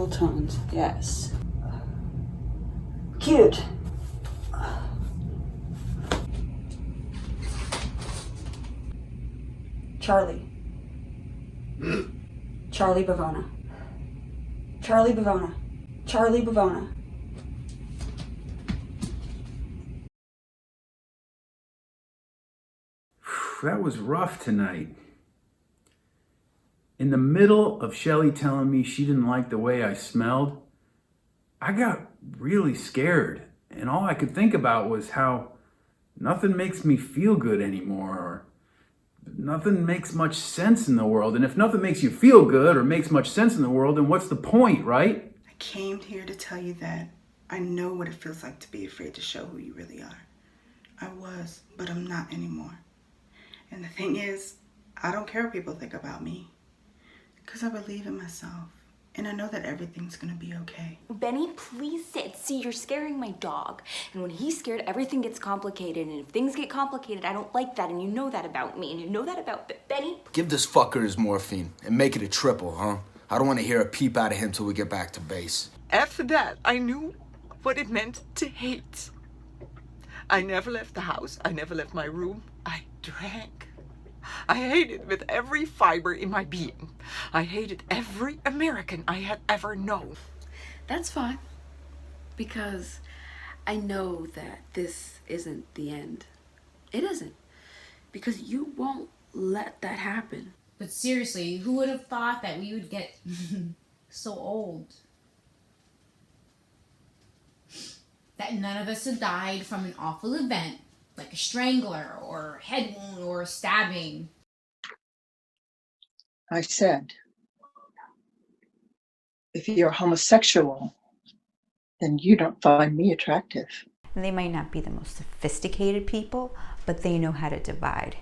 Neutral tones, yes. Cute. Charlie. Charlie Bavona. Charlie Bavona. Charlie Bavona. That was rough tonight. In the middle of Shelly telling me she didn't like the way I smelled, I got really scared. And all I could think about was how nothing makes me feel good anymore, or nothing makes much sense in the world. And if nothing makes you feel good or makes much sense in the world, then what's the point, right? I came here to tell you that I know what it feels like to be afraid to show who you really are. I was, but I'm not anymore. And the thing is, I don't care what people think about me, because I believe in myself. And I know that everything's gonna be okay. Benny, please sit. See, you're scaring my dog. And when he's scared, everything gets complicated. And if things get complicated, I don't like that. And you know that about me. And you know that about Benny. Give this fucker his morphine and make it a triple, huh? I don't want to hear a peep out of him till we get back to base. After that, I knew what it meant to hate. I never left the house. I never left my room. I drank. I hated with every fiber in my being. I hated every American I had ever known. That's fine, because I know that this isn't the end. It isn't, because you won't let that happen. But seriously, who would have thought that we would get so old? That none of us had died from an awful event, like a strangler or a head wound or a stabbing. I said, if you're homosexual, then you don't find me attractive. They might not be the most sophisticated people, but they know how to divide.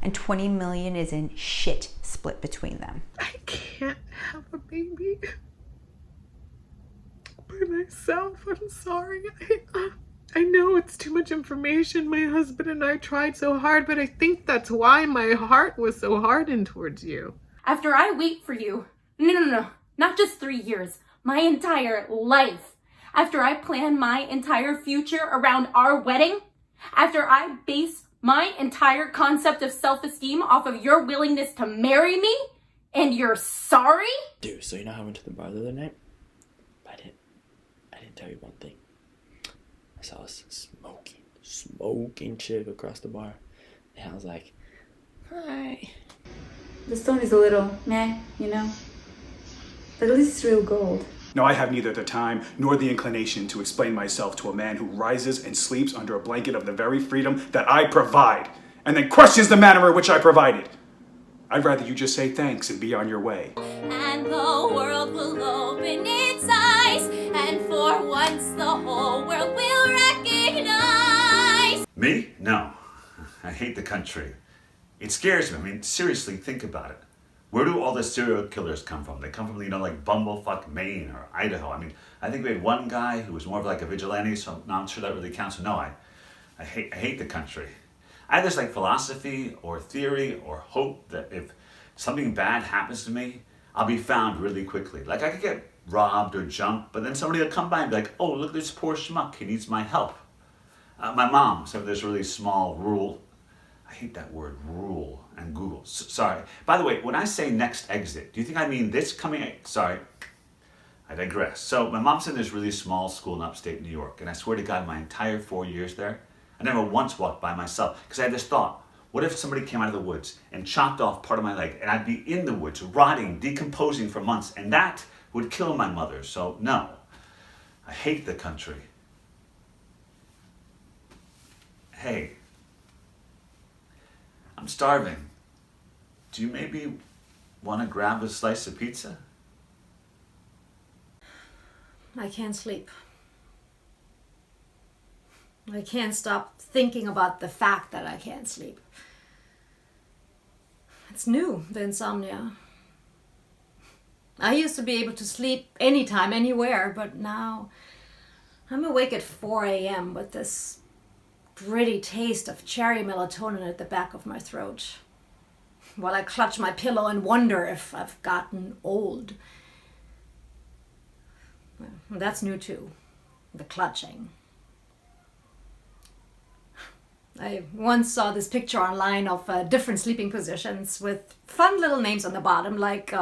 And 20 million isn't shit split between them. I can't have a baby by myself. I'm sorry. I know it's too much information. My husband and I tried so hard, but I think that's why my heart was so hardened towards you. After I wait for you, no, not just 3 years, my entire life. After I plan my entire future around our wedding, after I base my entire concept of self-esteem off of your willingness to marry me, and you're sorry? Dude, so you know how I went to the bar the other night? I didn't tell you one thing. I saw this smoking chick across the bar. And I was like, hi. The stone is a little meh, you know? But at least it's real gold. No, I have neither the time nor the inclination to explain myself to a man who rises and sleeps under a blanket of the very freedom that I provide, and then questions the manner in which I provided. I'd rather you just say thanks and be on your way. And the world will open its eyes, and for once the whole world will recognize. Me? No. I hate the country. It scares me. I mean, seriously, think about it. Where do all the serial killers come from? They come from, like Bumblefuck, Maine or Idaho. I mean, I think we had one guy who was more of like a vigilante, so I'm not sure that really counts. So no, I hate the country. I have this like philosophy or theory or hope that if something bad happens to me, I'll be found really quickly. Like I could get robbed or jumped, but then somebody will come by and be like, oh, look at this poor schmuck, he needs my help. My mom said this really small rural, I hate that word, rule, and Google. Sorry. By the way, when I say next exit, do you think I mean this coming? Sorry, I digress. So my mom's in this really small school in upstate New York, and I swear to God, my entire 4 years there, I never once walked by myself, because I had this thought, what if somebody came out of the woods and chopped off part of my leg, and I'd be in the woods, rotting, decomposing for months, and that would kill my mother. So no, I hate the country. Hey, I'm starving. Do you maybe want to grab a slice of pizza? I can't sleep. I can't stop thinking about the fact that I can't sleep. It's new, the insomnia. I used to be able to sleep anytime, anywhere, but now I'm awake at 4 a.m. with this gritty taste of cherry melatonin at the back of my throat, while I clutch my pillow and wonder if I've gotten old. That's new too. The clutching. I once saw this picture online of different sleeping positions with fun little names on the bottom, like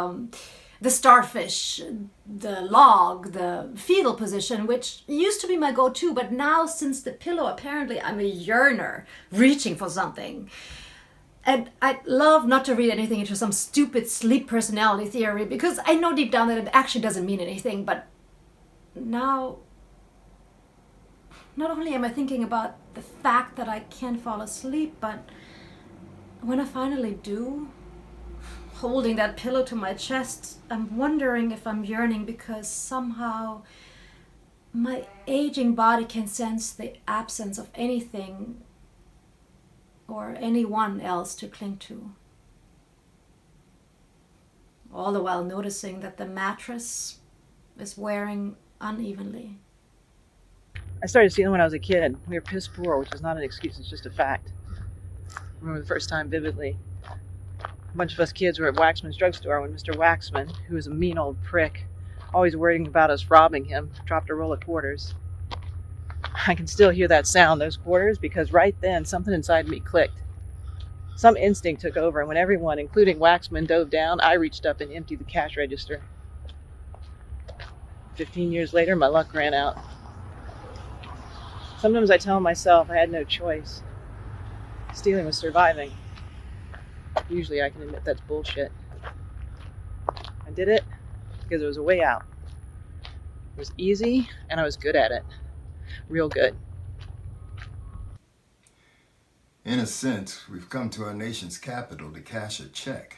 the starfish, the log, the fetal position, which used to be my go-to, but now since the pillow, apparently I'm a yearner, reaching for something. And I'd love not to read anything into some stupid sleep personality theory, because I know deep down that it actually doesn't mean anything, but now, not only am I thinking about the fact that I can't fall asleep, but when I finally do, holding that pillow to my chest, I'm wondering if I'm yearning because somehow my aging body can sense the absence of anything or anyone else to cling to. All the while noticing that the mattress is wearing unevenly. I started stealing when I was a kid. We were piss poor, which is not an excuse, it's just a fact. I remember the first time vividly. A bunch of us kids were at Waxman's drugstore when Mr. Waxman, who was a mean old prick, always worrying about us robbing him, dropped a roll of quarters. I can still hear that sound, those quarters, because right then something inside me clicked. Some instinct took over, and when everyone, including Waxman, dove down, I reached up and emptied the cash register. 15 years later, my luck ran out. Sometimes I tell myself I had no choice. Stealing was surviving. Usually I can admit that's bullshit. I did it because it was a way out. It was easy, and I was good at it. Real good. In a sense, we've come to our nation's capital to cash a check.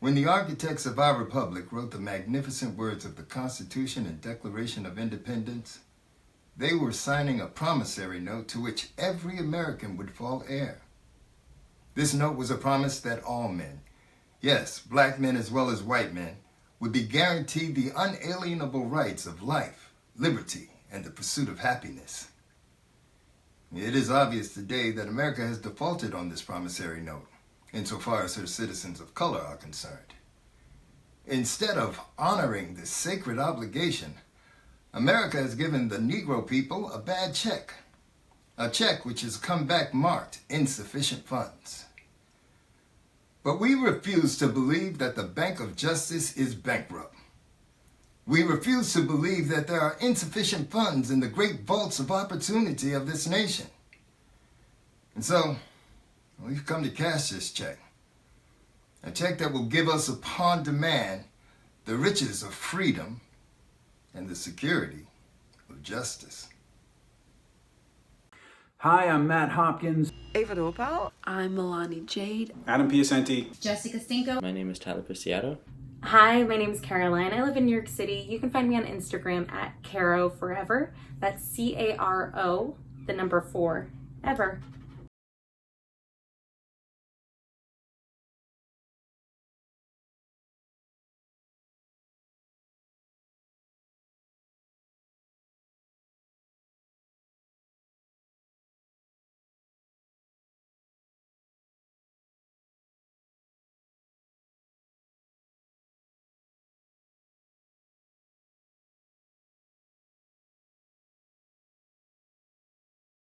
When the architects of our republic wrote the magnificent words of the Constitution and Declaration of Independence, they were signing a promissory note to which every American would fall heir. This note was a promise that all men, yes, black men as well as white men, would be guaranteed the unalienable rights of life, liberty, and the pursuit of happiness. It is obvious today that America has defaulted on this promissory note, insofar as her citizens of color are concerned. Instead of honoring this sacred obligation, America has given the Negro people a bad check, a check which has come back marked insufficient funds. But we refuse to believe that the Bank of Justice is bankrupt. We refuse to believe that there are insufficient funds in the great vaults of opportunity of this nation. And so, we've come to cash this check. A check that will give us upon demand the riches of freedom and the security of justice. Hi, I'm Matt Hopkins. Ava Dopal. I'm Milani Jade. Adam Piacenti. Jessica Stinko. My name is Tyler Preciado. Hi, my name is Caroline. I live in New York City. You can find me on Instagram at Caro Forever. That's CARO, the number 4, ever.